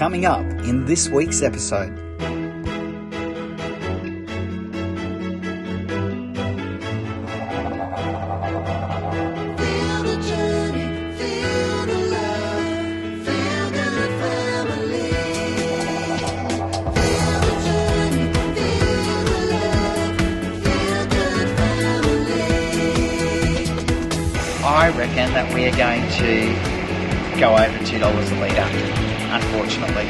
coming up in this week's episode. I reckon that we are going to go over $2 a litre, unfortunately.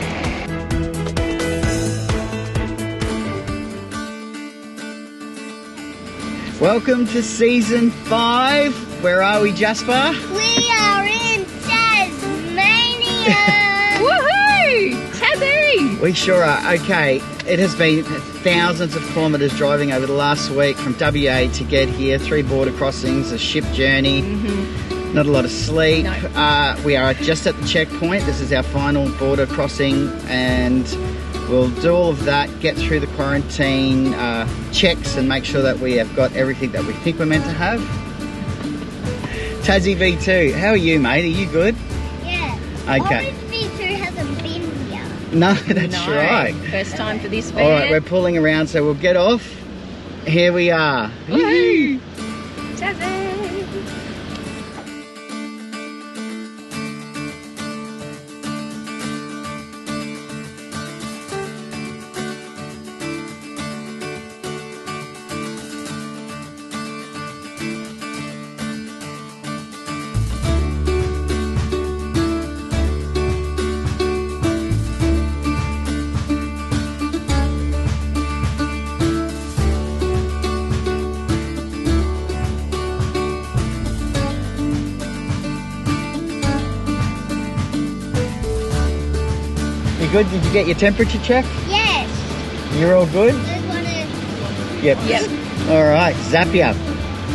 Welcome to season 5. Where are we, Jasper? We are in Tasmania! Woohoo! Tassie! We sure are. Okay, it has been thousands of kilometres driving over the last week from WA to get here. 3 border crossings, a ship journey, not a lot of sleep. No. We are just at the checkpoint. This is our final border crossing, and we'll do all of that, get through the quarantine checks and make sure that we have got everything that we think we're meant to have. Tassie V2, how are you, mate? Are you good? Yeah. Okay. Orange V2 hasn't been here. No, that's right. First time for this van. All right, we're pulling around, so we'll get off. Here we are. Woohoo! Tassie! You good? Did you get your temperature check? Yes. You're all good? Just want to... Yep. Yep. All right, zap ya.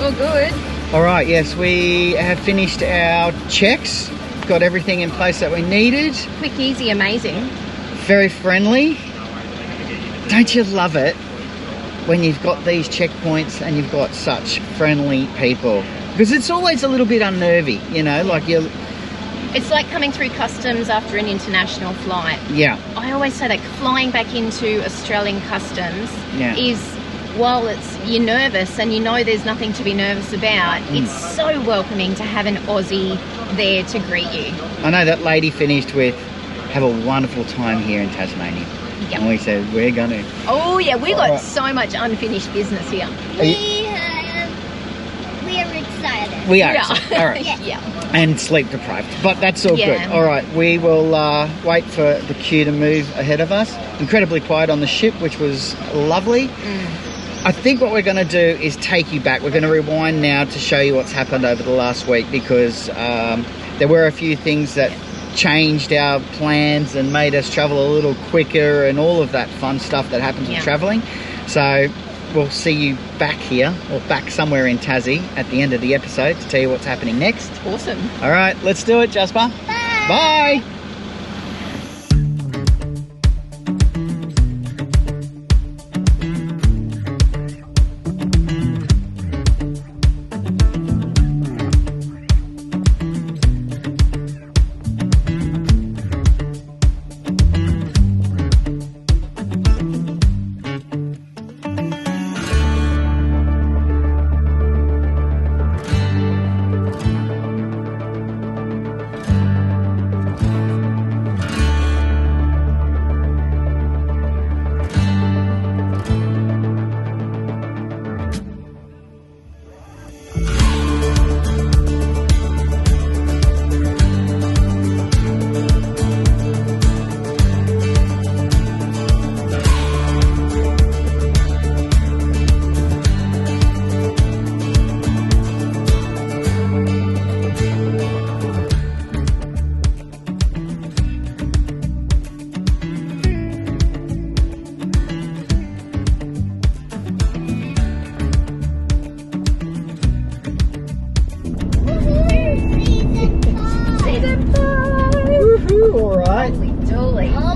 All good. All right, yes, we have finished our checks. Got everything in place that we needed. Quick, easy, amazing. Very friendly. Don't you love it when you've got these checkpoints and you've got such friendly people? Because it's always a little bit unnervy, you know, like you're... It's like coming through customs after an international flight. Yeah. I always say that flying back into Australian customs Yeah. is, while you're nervous and you know there's nothing to be nervous about, it's so welcoming to have an Aussie there to greet you. I know that lady finished with, have a wonderful time here in Tasmania. Yep. And we said, we're going to. Oh yeah, we've got Alright. so much unfinished business here. We are excited. We are. Yeah. All right. Yeah. And sleep deprived, but that's all Yeah. good. All right, we will wait for the queue to move ahead of us. Incredibly quiet on the ship, which was lovely. I think what we're going to do is take you back. We're going to rewind now to show you what's happened over the last week, because there were a few things that changed our plans and made us travel a little quicker and all of that fun stuff that happens with travelling. So we'll see you back here, or back somewhere in Tassie at the end of the episode to tell you what's happening next. Awesome. All right, let's do it, Jasper. Bye.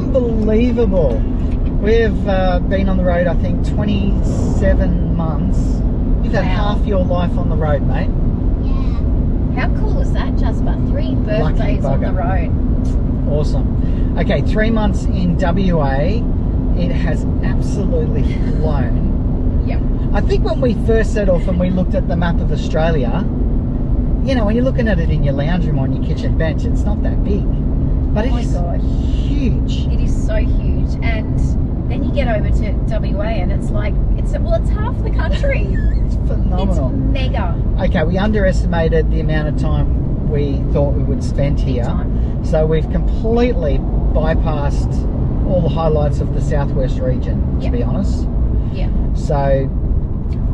Unbelievable. We've been on the road, I think, 27 months. You've had half your life on the road, mate. Yeah. How cool is that, Jasper? 3 birthdays on the road. Awesome. Okay, 3 months in WA, it has absolutely flown. Yep. I think when we first set off and we looked at the map of Australia, you know, when you're looking at it in your lounge room or on your kitchen bench, it's not that big. But it is huge. It is so huge. And then you get over to WA and it's like, it's half the country. It's phenomenal. It's mega. Okay, we underestimated the amount of time we thought we would spend here. So we've completely bypassed all the highlights of the southwest region, to be honest. Yeah. So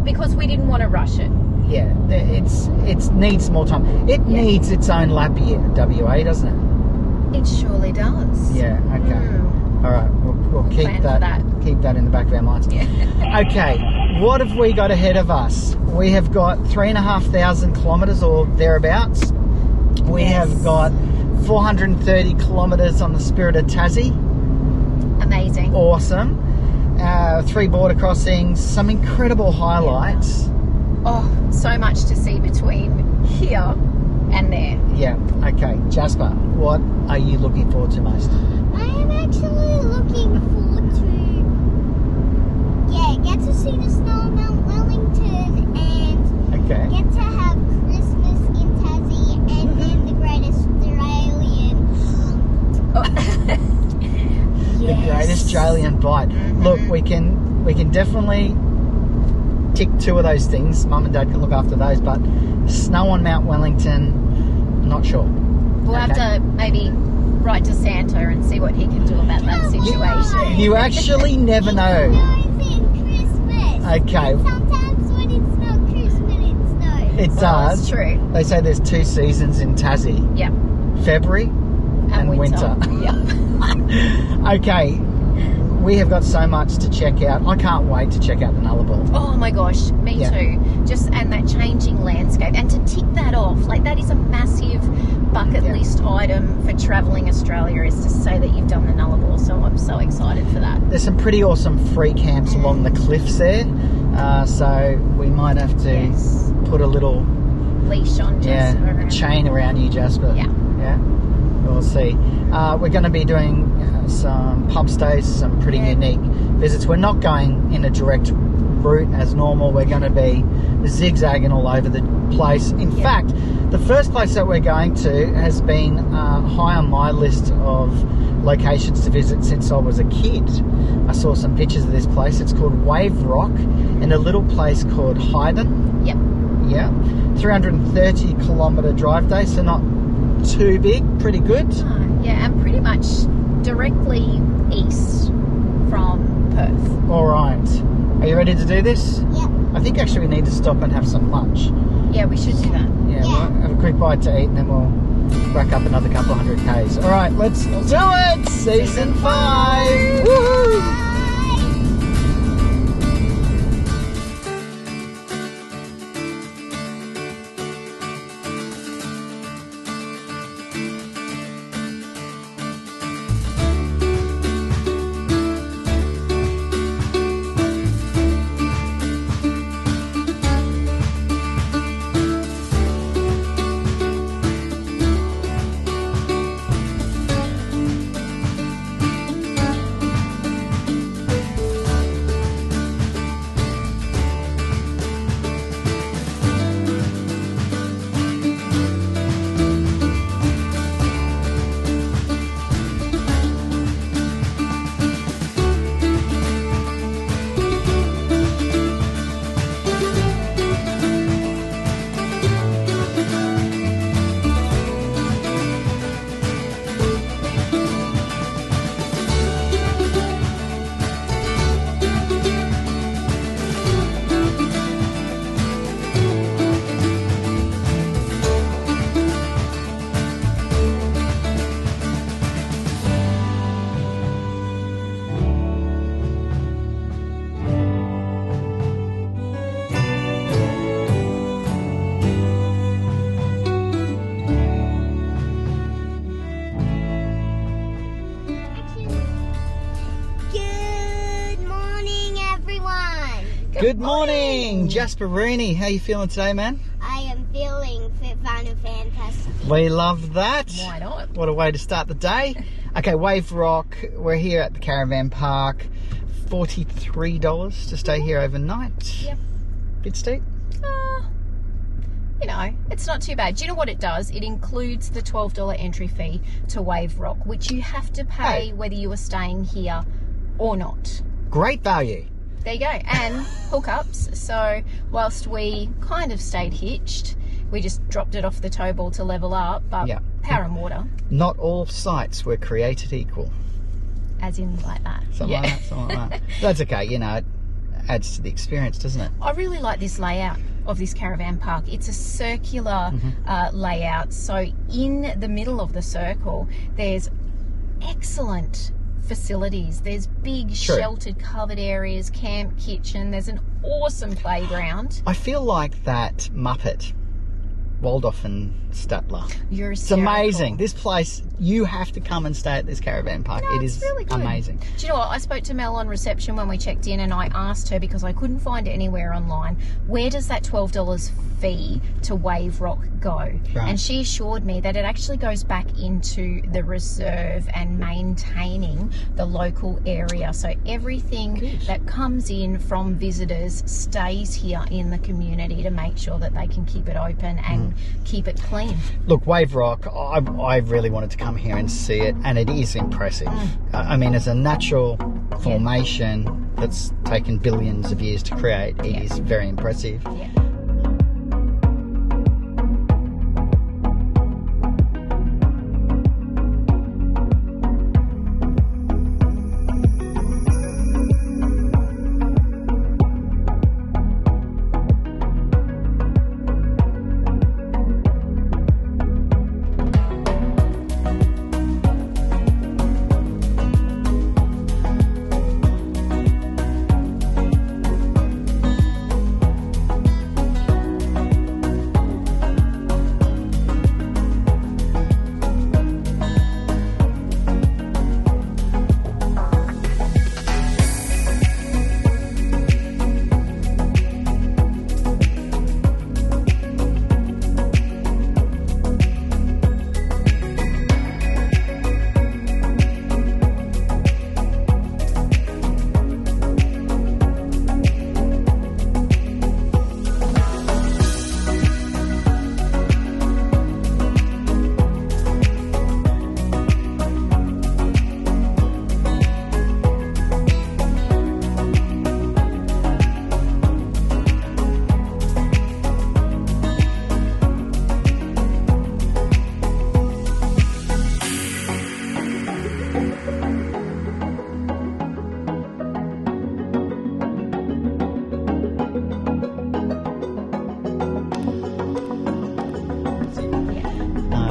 because we didn't want to rush it. Yeah, it needs more time. It needs its own lap year, WA, doesn't it? It surely does. Yeah. Okay. All right. We'll keep that in the back of our minds. Yeah. Okay. What have we got ahead of us? We have got 3,500 kilometres or thereabouts. We have got 430 kilometres on the Spirit of Tassie. Amazing. Awesome. 3 border crossings. Some incredible highlights. Yeah. Oh, so much to see between here and there. Yeah. Okay. Jasper, what are you looking forward to most? I am actually looking forward to, get to see the snow on Mount Wellington and get to have Christmas in Tassie and then the Great Australian. The Great Australian Bite. Look, we can definitely tick 2 of those things. Mum and Dad can look after those, but snow on Mount Wellington, not sure. We'll have to maybe write to Santa and see what he can do about that situation. You actually never know. Christmas. Okay. Sometimes when it's not Christmas, it snows. It does. That's true. They say there's 2 seasons in Tassie. Yep. February and winter. Yep. Okay. We have got so much to check out. I can't wait to check out the Nullarbor. Oh my gosh, me too. And that changing landscape, and to tick that off, like that is a massive bucket list item for travelling Australia, is to say that you've done the Nullarbor. So I'm so excited for that. There's some pretty awesome free camps along the cliffs there, so we might have to put a little leash on Jasper. a chain around you, Jasper. Yeah. We'll see. We're going to be doing some pub stays, some pretty unique visits. We're not going in a direct route as normal. We're going to be zigzagging all over the place. In fact, the first place that we're going to has been high on my list of locations to visit since I was a kid. I saw some pictures of this place. It's called Wave Rock in a little place called Hayden. Yep. Yeah. 330 kilometre drive day, so not too big, pretty good. And pretty much directly east from Perth. All right. Are you ready to do this? Yep. I think actually we need to stop and have some lunch. Yeah, we should do that. Yeah, we'll have a quick bite to eat and then we'll rack up another couple of 100 Ks. All right, let's do it! Season 5! Woohoo! Good morning, Jasper Rooney. How you feeling today, man? I am feeling fit, fun, kind of fantastic. We love that. Why not? What a way to start the day. Okay, Wave Rock. We're here at the Caravan Park. $43 to stay here overnight. Yep. Bit steep. You know, it's not too bad. Do you know what it does? It includes the $12 entry fee to Wave Rock, which you have to pay whether you are staying here or not. Great value. There you go. And hookups. So whilst we kind of stayed hitched, we just dropped it off the tow ball to level up, but power and water. Not all sites were created equal. As in like that. Something like that, something like that. That's okay, you know, it adds to the experience, doesn't it? I really like this layout of this caravan park. It's a circular layout. So in the middle of the circle, there's excellent facilities. There's big sheltered covered areas, camp, kitchen. There's an awesome playground. I feel like that Muppet, Waldorf and Statler. You're It's hysterical. amazing. This place, you have to come and stay at this caravan park. No, it it's is really good. amazing. Do you know what? I spoke to Mel on reception when we checked in, and I asked her, because I couldn't find it anywhere online, where does that $12 fee to Wave Rock go? Right. And she assured me that it actually goes back into the reserve and maintaining the local area. So everything that comes in from visitors stays here in the community to make sure that they can keep it open and keep it clean. Look, Wave Rock, I really wanted to come here and see it, and it is impressive. I mean, as a natural formation that's taken billions of years to create, it is very impressive. Yeah.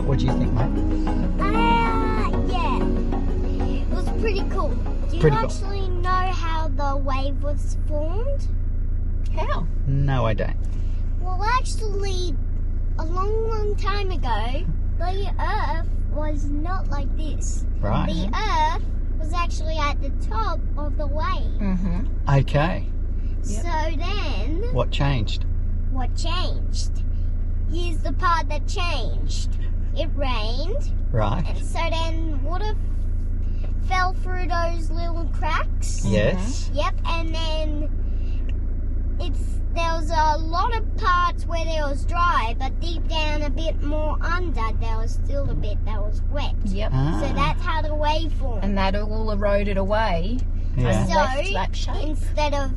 What do you think, mate? Yeah. It was pretty cool. Do you Pretty cool. actually know how the wave was formed? How? No, I don't. Well, actually, a long time ago, the Earth was not like this. Right. The Earth was actually at the top of the wave. Mm-hmm. Okay. Yep. So then, What changed? what changed? Here's the part that changed. It rained, Right. and so then water fell through those little cracks. Yes. Yep, and then there was a lot of parts where there was dry, but deep down a bit more under, there was still a bit that was wet. Yep. Ah. So that's how the wave formed. And that all eroded away. Yeah. And So left that shape. instead of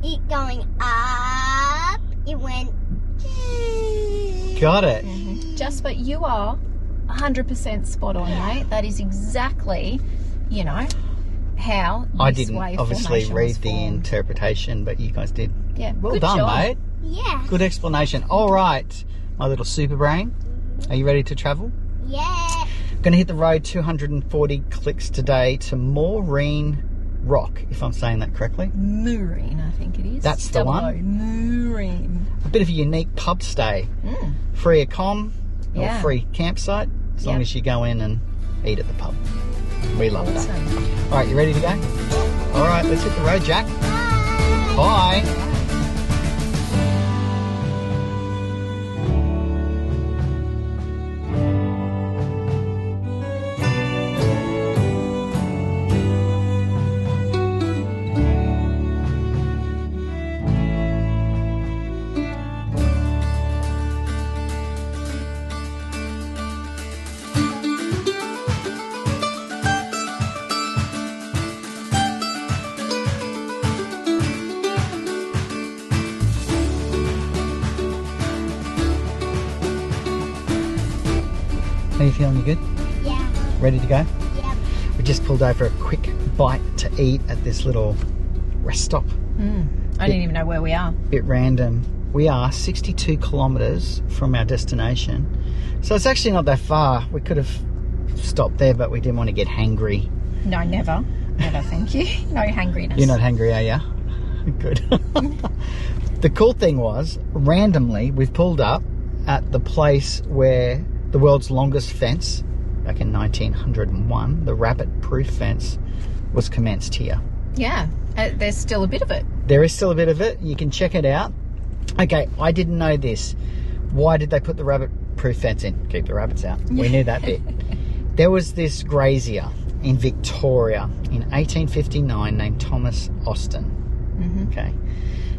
it going up, it went. Got it. Just, but you are 100% spot on, mate. That is exactly, you know, how I this didn't wave obviously formation read was the formed. interpretation, but you guys did. Yeah, Well good done, job. mate. Yeah. Good explanation. All right, my little super brain. Are you ready to travel? Yeah. Going to hit the road 240 clicks today to Maureen Rock, if I'm saying that correctly. Moorine, I think it is. That's the Double one. O, Moorine. A bit of a unique pub stay. Mm. Free accom or Yeah. free campsite, as long Yep. as you go in and eat at the pub. We love that. Awesome. All right, you ready to go? All right, let's hit the road, Jack. Bye. How you feeling? You good? Yeah. Ready to go? Yep. We just pulled over a quick bite to eat at this little rest stop. I didn't even know where we are. Bit random. We are 62 kilometres from our destination. So it's actually not that far. We could have stopped there, but we didn't want to get hangry. No, never. Never, thank you. No hangriness. You're not hungry, are you? Good. The cool thing was, randomly, we've pulled up at the place where the world's longest fence, back in 1901, the rabbit-proof fence, was commenced here. Yeah, there's still a bit of it. There is still a bit of it. You can check it out. Okay, I didn't know this. Why did they put the rabbit-proof fence in? Keep the rabbits out. We knew that bit. There was this grazier in Victoria in 1859 named Thomas Austin. Okay.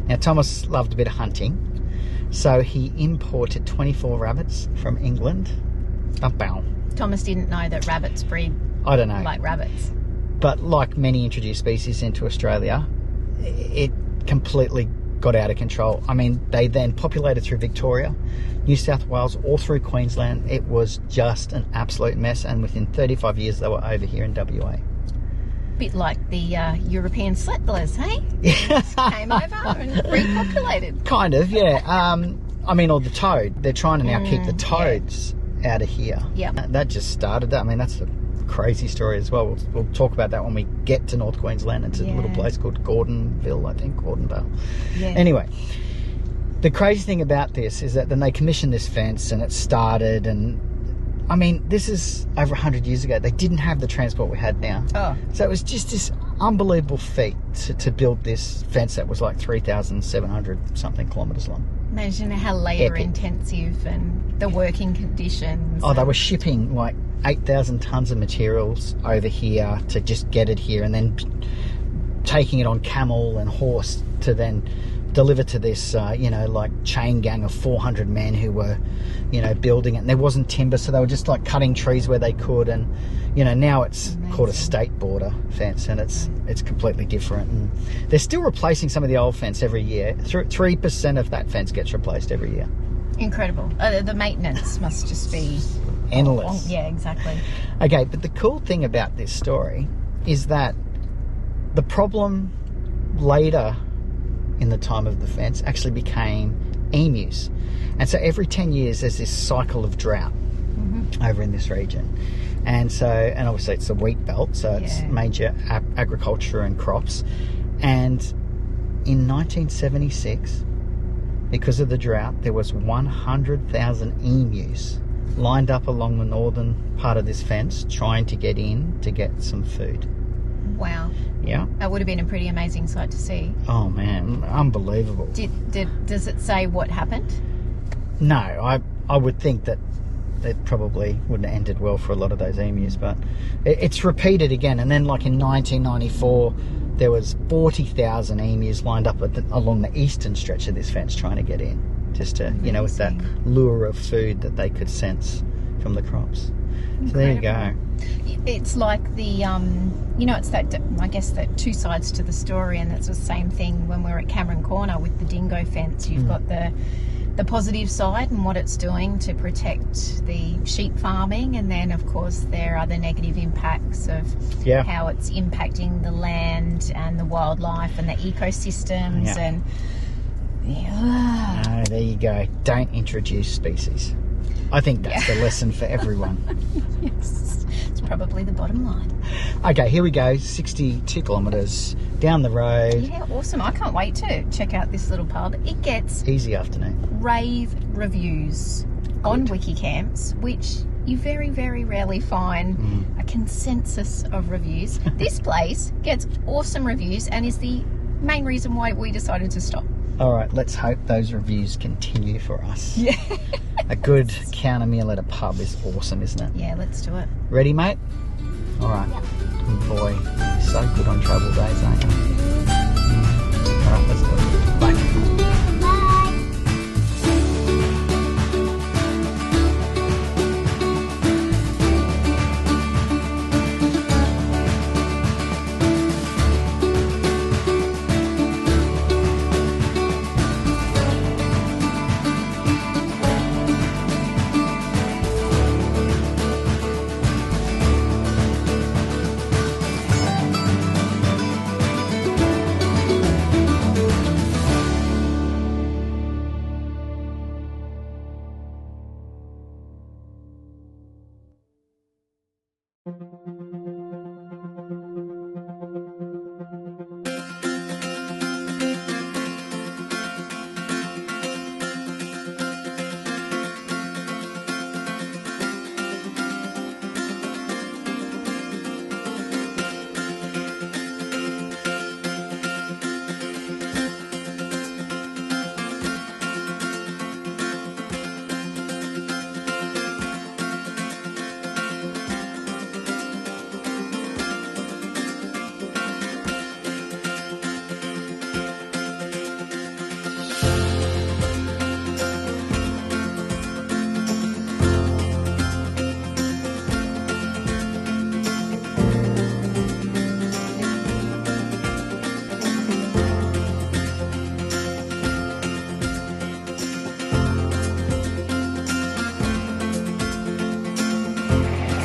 Now, Thomas loved a bit of hunting, so he imported 24 rabbits from England. Thomas didn't know that rabbits breed I don't know. like rabbits. But like many introduced species into Australia, it completely got out of control. I mean, they then populated through Victoria, New South Wales, all through Queensland. It was just an absolute mess, and within 35 years they were over here in WA. Bit like the European settlers, hey? Came over and repopulated. Kind of, yeah. I mean, or the toad. They're trying to now keep the toads out of here. Yeah. That just started that. I mean, that's a crazy story as well. We'll talk about that when we get to North Queensland. It's a little place called Gordonville, I think, Gordonvale. Yeah. Anyway, the crazy thing about this is that then they commissioned this fence and it started, and I mean, this is over 100 years ago. They didn't have the transport we had now. Oh. So it was just this unbelievable feat to build this fence that was like 3,700 something kilometres long. Imagine how labour intensive and the working conditions. Oh, they were shipping like 8,000 tonnes of materials over here to just get it here, and then taking it on camel and horse to then deliver to this, like chain gang of 400 men who were, building it. And there wasn't timber, so they were just like cutting trees where they could. And, now it's called a state border fence, and it's completely different. And they're still replacing some of the old fence every year. 3% of that fence gets replaced every year. Incredible. The maintenance must just be endless. Yeah, exactly. Okay, but the cool thing about this story is that the problem later in the time of the fence actually became emus. And so every 10 years there's this cycle of drought over in this region. And obviously it's a wheat belt, so it's major agriculture and crops. And in 1976, because of the drought, there was 100,000 emus lined up along the northern part of this fence trying to get in to get some food. Wow. Yeah. That would have been a pretty amazing sight to see. Oh man, unbelievable. Does it say what happened? No, I would think that it probably wouldn't have ended well for a lot of those emus, but it's repeated again. And then like in 1994, there was 40,000 emus lined up along the eastern stretch of this fence trying to get in, just to, with that lure of food that they could sense from the crops. Incredible. So there you go. It's like the, it's that, I guess, that two sides to the story, and it's the same thing when we were at Cameron Corner with the dingo fence. You've got the positive side and what it's doing to protect the sheep farming, and then of course there are the negative impacts of how it's impacting the land and the wildlife and the ecosystems. And no, there you go. Don't introduce species. I think that's the lesson for everyone. Yes, it's probably the bottom line. Okay, here we go. 62 kilometres down the road. Yeah, awesome. I can't wait to check out this little pub. It gets easy afternoon rave reviews on Wikicamps, which you very, very rarely find a consensus of reviews. This place gets awesome reviews and is the main reason why we decided to stop. All right, let's hope those reviews continue for us. Yeah. A good counter meal at a pub is awesome, isn't it? Yeah, let's do it. Ready, mate? All right. Yep. Boy, you're so good on travel days, aren't you? All right, let's do it. Bye.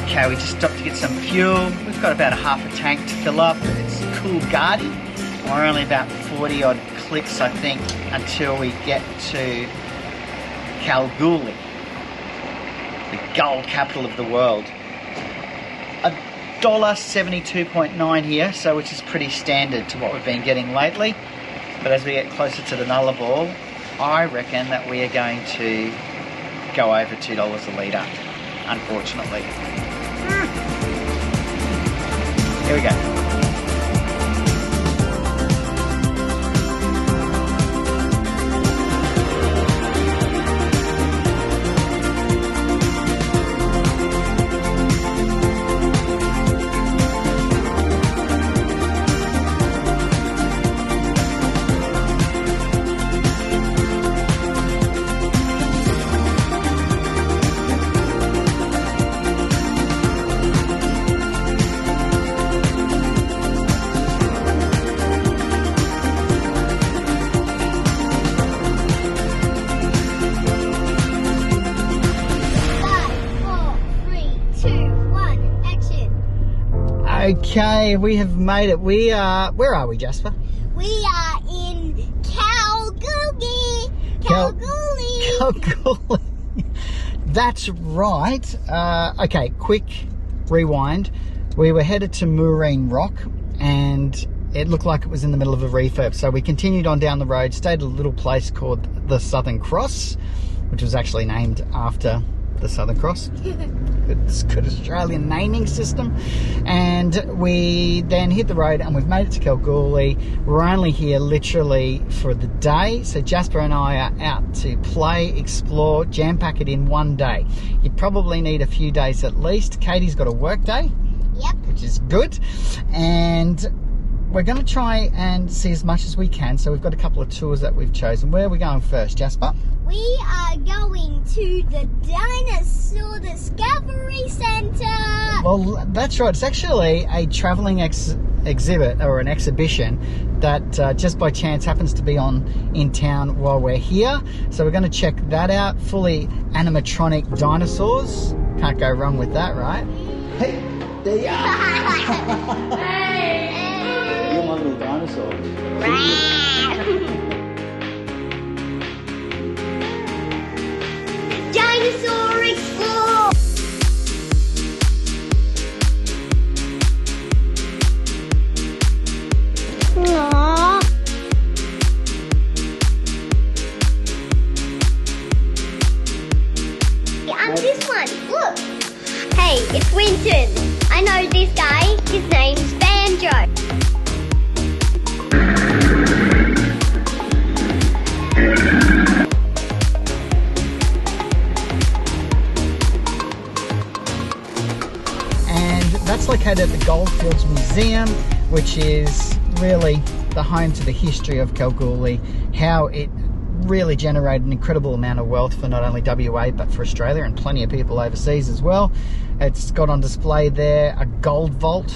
Okay, we just stopped to get some fuel. We've got about a half a tank to fill up. It's Kalgoorlie. We're only about 40 odd clicks, I think, until we get to Kalgoorlie, the gold capital of the world. $1.72.9 here, so which is pretty standard to what we've been getting lately. But as we get closer to the Nullarbor, I reckon that we are going to go over $2 a litre, unfortunately. Here we go. Okay, we have made it. We are, where are we, Jasper? We are in Kalgoorlie. Kalgoorlie. That's right. Okay, quick rewind. We were headed to Mooreen Rock and it looked like it was in the middle of a refurb. So we continued on down the road, stayed at a little place called the Southern Cross, which was actually named after the Southern Cross. It's good Australian naming system. And we then hit the road and we've made it to Kalgoorlie. We're only here literally for the day. So Jasper and I are out to play, explore, jam pack it in one day. You probably need a few days at least. Katie's got a work day. Yep. Which is good. And we're going to try and see as much as we can. So we've got a couple of tours that we've chosen. Where are we going first, Jasper? We are going to the Dinosaur Discovery Centre. Well, that's right. It's actually a travelling exhibit or an exhibition that just by chance happens to be in town while we're here. So we're going to check that out. Fully animatronic dinosaurs. Can't go wrong with that, right? Hey, there you are. Hey. You're my little dinosaur. Dinosaur Explore! Aww. And this one, look! Hey, it's Winton. I know this guy. His name's Banjo. That's located at the Goldfields Museum, which is really the home to the history of Kalgoorlie, how it really generated an incredible amount of wealth for not only WA but for Australia and plenty of people overseas as well. It's got on display there a gold vault,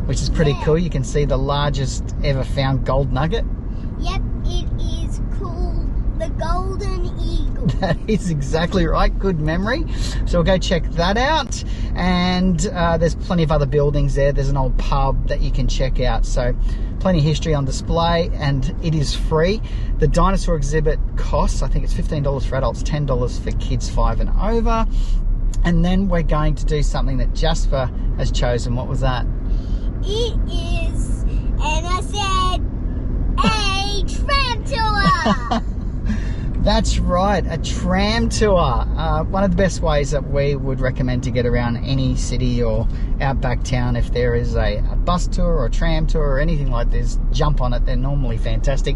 which is pretty cool. You can see the largest ever found gold nugget. Yep, it is called the Golden Eagle. That is exactly right. Good memory. So we'll go check that out. And there's plenty of other buildings there. There's an old pub that you can check out. So plenty of history on display, and it is free. The dinosaur exhibit costs, I think it's $15 for adults, $10 for kids 5 and over. And then we're going to do something that Jasper has chosen. What was that? It is, and I said, a tram tour. That's right, a tram tour. One of the best ways that we would recommend to get around any city or outback town. If there is a bus tour or a tram tour or anything like this, jump on it. They're normally fantastic.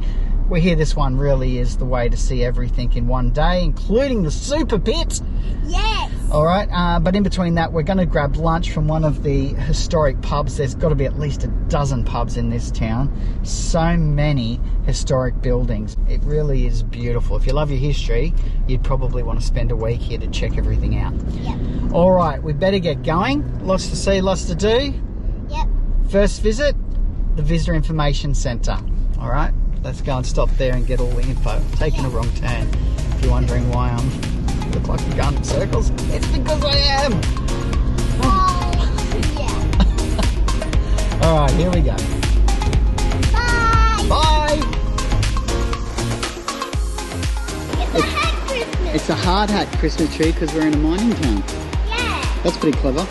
We hear this one really is the way to see everything in one day, including the super pit. Yes. All right, but in between that, we're going to grab lunch from one of the historic pubs. There's got to be at least a dozen pubs in this town. So many historic buildings. It really is beautiful. If you love your history, you'd probably want to spend a week here to check everything out. Yep. All right, we better get going. Lots to see, lots to do. Yep. First visit, the Visitor Information Centre. All right, let's go and stop there and get all the info. I'm taking a wrong turn. If you're wondering why I look like I'm going in circles, it's because I am. Oh, yeah. All right, here we go. Bye. Bye. It's a hat Christmas. It's a hard hat Christmas tree because we're in a mining town. Yeah. That's pretty clever.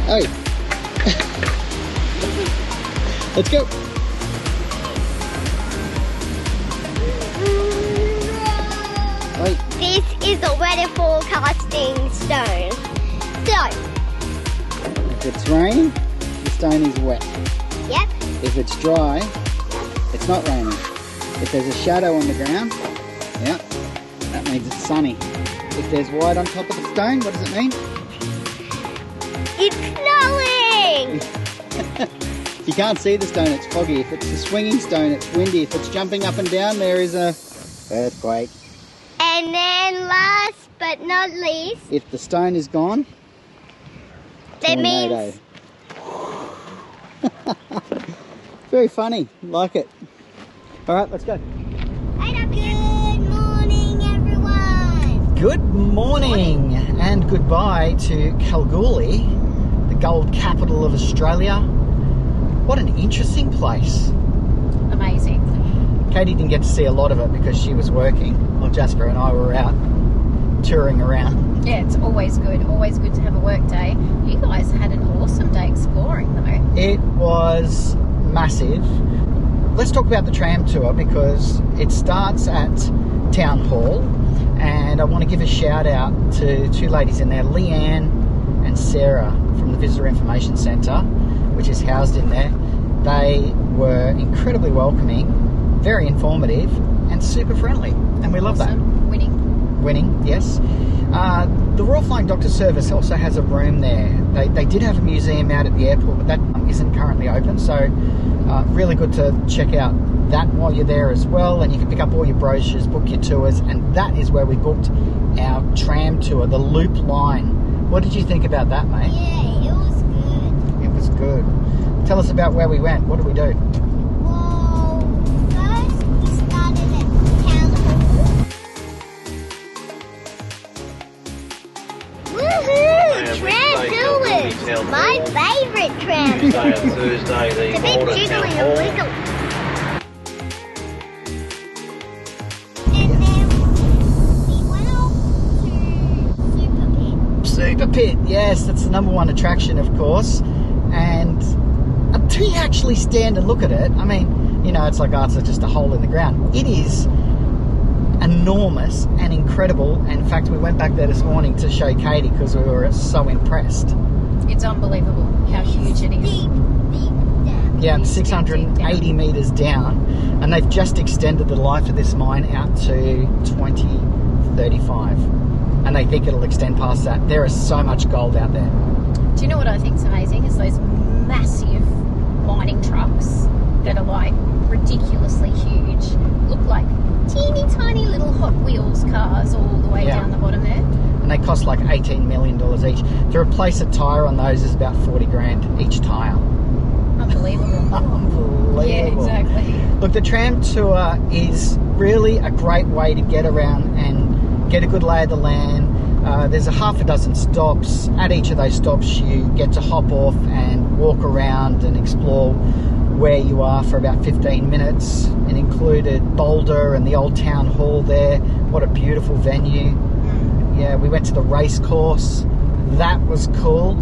Hey. Let's go. Wait. This is a weather forecasting stone. So, If it's raining, the stone is wet. yep. If it's dry, it's not raining. If there's a shadow on the ground, yeah, that means it's sunny. If there's white on top of the stone, what does it mean? It's snowing. If you can't see the stone, it's foggy. If it's a swinging stone, it's windy. If it's jumping up and down, there is a earthquake. And then last but not least, If the stone is gone, that tornado. means Very funny. Like it. All right, let's go. good morning, everyone. Good morning and goodbye to Kalgoorlie, the gold capital of Australia. What an interesting place. Amazing. Katie didn't get to see a lot of it because she was working, while Jasper and I were out touring around. Yeah, it's always good to have a work day. You guys had an awesome day exploring though. It was massive. Let's talk about the tram tour because it starts at Town Hall, and I want to give a shout out to two ladies in there, Leanne and Sarah from the Visitor Information Centre, which is housed in there. They were incredibly welcoming, very informative and super friendly, and we love Awesome. Winning, yes. The Royal Flying Doctor Service also has a room there. They did have a museum out at the airport, but that isn't currently open, so really good to check out that while you're there as well, and you can pick up all your brochures, book your tours, and that is where we booked our tram tour, the Loop Line. What did you think about that, mate? Yeah, it was good. It was good. Tell us about where we went. What did we do? Well, first we started at Town Hall. Woohoo! Tram tours! My favourite tram. Tuesday and Thursday, the It's a bit Boulder Town jiggly and Hall. wiggle. And then we went off to Super Pit. Super Pit, yes, that's the number one attraction, of course. And until you actually stand and look at it, I mean, you know, it's like, oh, it's just a hole in the ground. It is enormous and incredible. And in fact, we went back there this morning to show Katie because we were so impressed. It's unbelievable how huge it is. Deep down. Yeah, Deep, 680 deep metres down. And they've just extended the life of this mine out to 2035. And they think it'll extend past that. There is so much gold out there. Do you know what I think's amazing? Is those massive mining trucks that are like ridiculously huge. Look like teeny tiny little Hot Wheels cars all the way down the bottom there. And they cost like $18 million each. To replace a tyre on those is about 40 grand each tyre. Unbelievable. Unbelievable. Yeah, exactly. Look, the tram tour is really a great way to get around and get a good lay of the land. There's a half a dozen stops. At each of those stops, you get to hop off and walk around and explore where you are for about 15 minutes. It included Boulder and the old town hall there. What a beautiful venue. Yeah, we went to the race course. That was cool,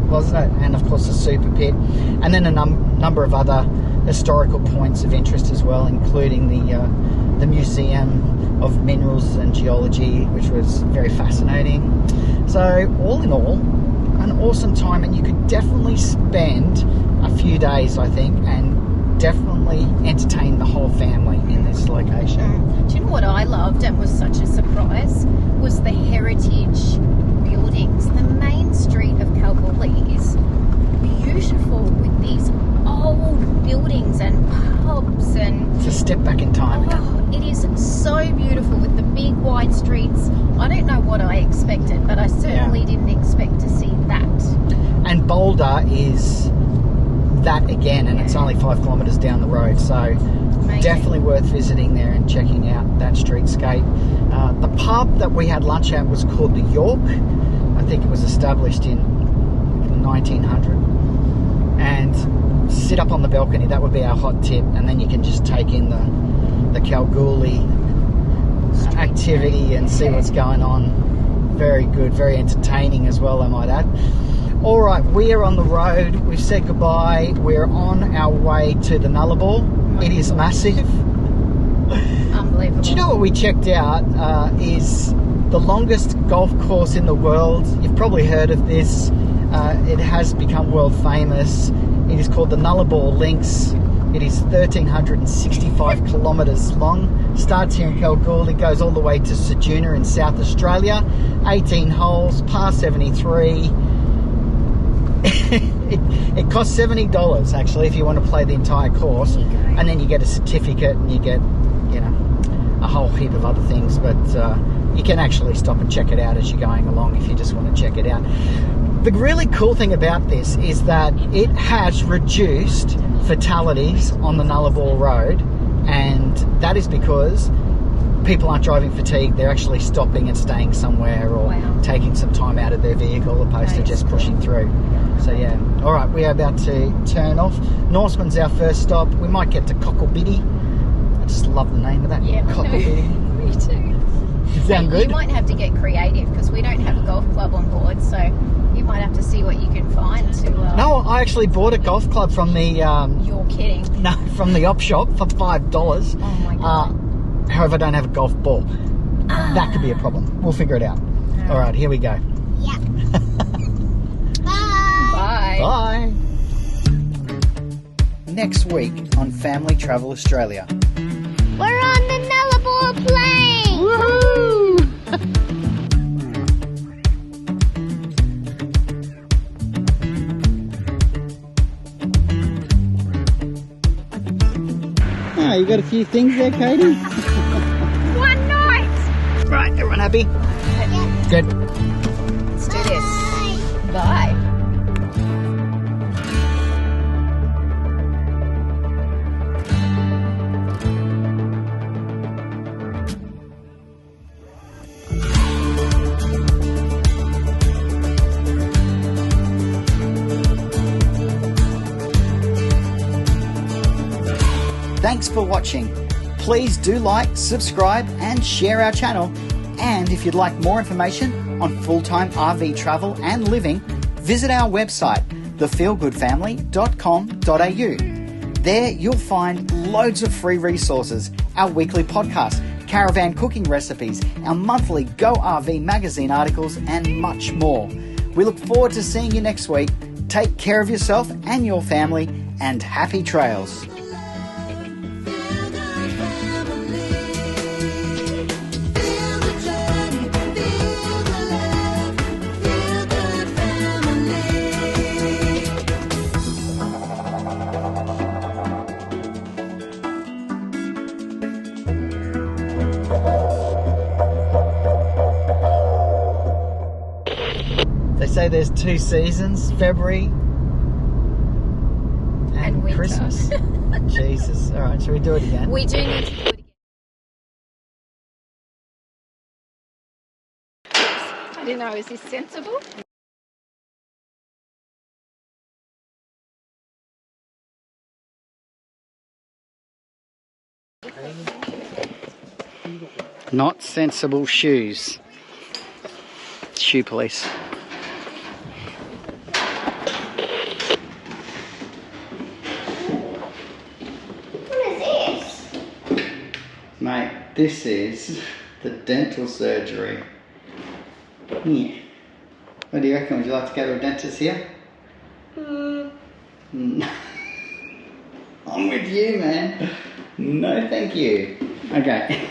wasn't it? And of course the super pit. And then a number of other historical points of interest as well, including the Museum of Minerals and Geology, which was very fascinating. So all in all, an awesome time, and you could definitely spend a few days, I think, and definitely entertain the whole family in this location. Do you know what I loved and was such a surprise? Was the heritage buildings. The main street of Kalgoorlie is beautiful with these old buildings and pubs, and It's a step back in time. it is so beautiful with the big wide streets. I don't know what I expected, but I certainly didn't expect to see that. And Boulder is that again, and it's only 5 kilometres down the road, so Amazing. definitely worth visiting there and checking out that streetscape. The pub that we had lunch at was called the York. I think it was established in 1900. And sit up on the balcony, that would be our hot tip, and then you can just take in the Kalgoorlie activity and see what's going on. Very good, very entertaining as well, I might add. All right, we are on the road. We've said goodbye. We're on our way to the Nullarbor. It is massive. Unbelievable. Do you know what we checked out is the longest golf course in the world? You've probably heard of this. It has become world famous. It is called the Nullarbor Links. It is 1,365 kilometres long. Starts here in Kalgoorlie, goes all the way to Ceduna in South Australia. 18 holes, par 73. It costs $70 actually if you want to play the entire course, and then you get a certificate and you get, you know, a whole heap of other things. But you can actually stop and check it out as you're going along if you just want to check it out. The really cool thing about this is that it has reduced fatalities on the Nullarbor Road, and that is because people aren't driving fatigued. They're actually stopping and staying somewhere, or taking some time out of their vehicle opposed to just pushing through. So yeah. All right, we are about to turn off. Norseman's our first stop. We might get to Cocklebiddy. I just love the name of that. Yeah, Cocklebiddy. me too. Sound good? You might have to get creative because we don't have a golf club on board, so you might have to see what you can find to... No, I actually bought a golf club from the... You're kidding. No, from the op shop for $5. Oh my God. However, I don't have a golf ball. That could be a problem. We'll figure it out. All right, here we go. Yeah. Bye. Bye. Next week on Family Travel Australia. We're on the Nullarbor plane. Woohoo! Oh, you got a few things there, Katie? One night. Right, everyone happy? Good. Let's do this. Bye. Thanks for watching. Please do like, subscribe and share our channel. And if you'd like more information on full-time RV travel and living, visit our website, thefeelgoodfamily.com.au. There you'll find loads of free resources, our weekly podcast, caravan cooking recipes, our monthly Go RV magazine articles and much more. We look forward to seeing you next week. Take care of yourself and your family, and happy trails. They say there's 2 seasons, February and winter. Christmas. Jesus. All right, shall we do it again? We do need to do it again. I don't know, is this sensible? Not sensible shoes. Shoe police. What is this? Mate, this is the dental surgery. Yeah. What do you reckon? Would you like to go to a dentist here? I'm with you, man. No, thank you. Okay.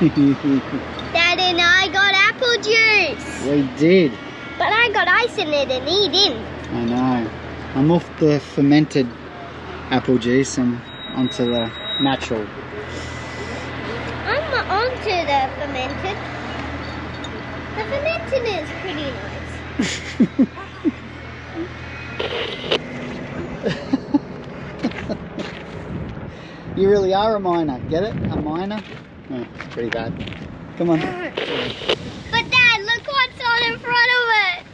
Dad and I got apple juice. We did. But I got ice in it and he didn't. I know. I'm off the fermented apple juice and onto the natural. I'm onto the fermented. The fermented is pretty nice. You really are a miner. Get it? A miner? Oh, pretty bad. Come on. But Dad, look what's on in front of it.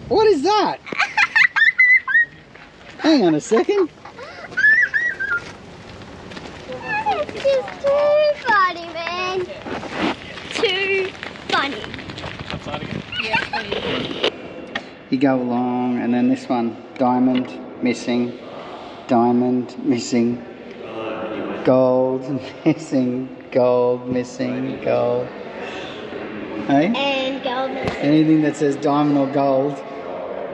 What is that? Hang on a second. It's just too funny, man. Too funny. You go along, and then this one, diamond missing, gold missing, gold missing, gold. Hey? And gold. Anything that says diamond or gold,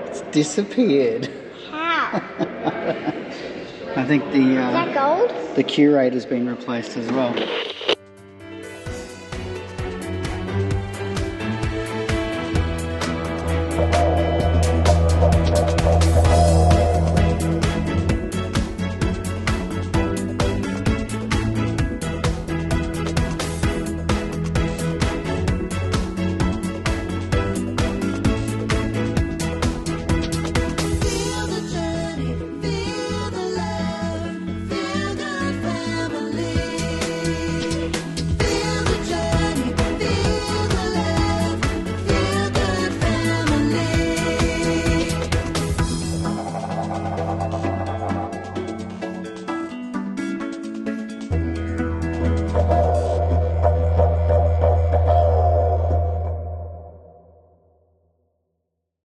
it's disappeared. How? I think Is that gold? the curator's been replaced as well.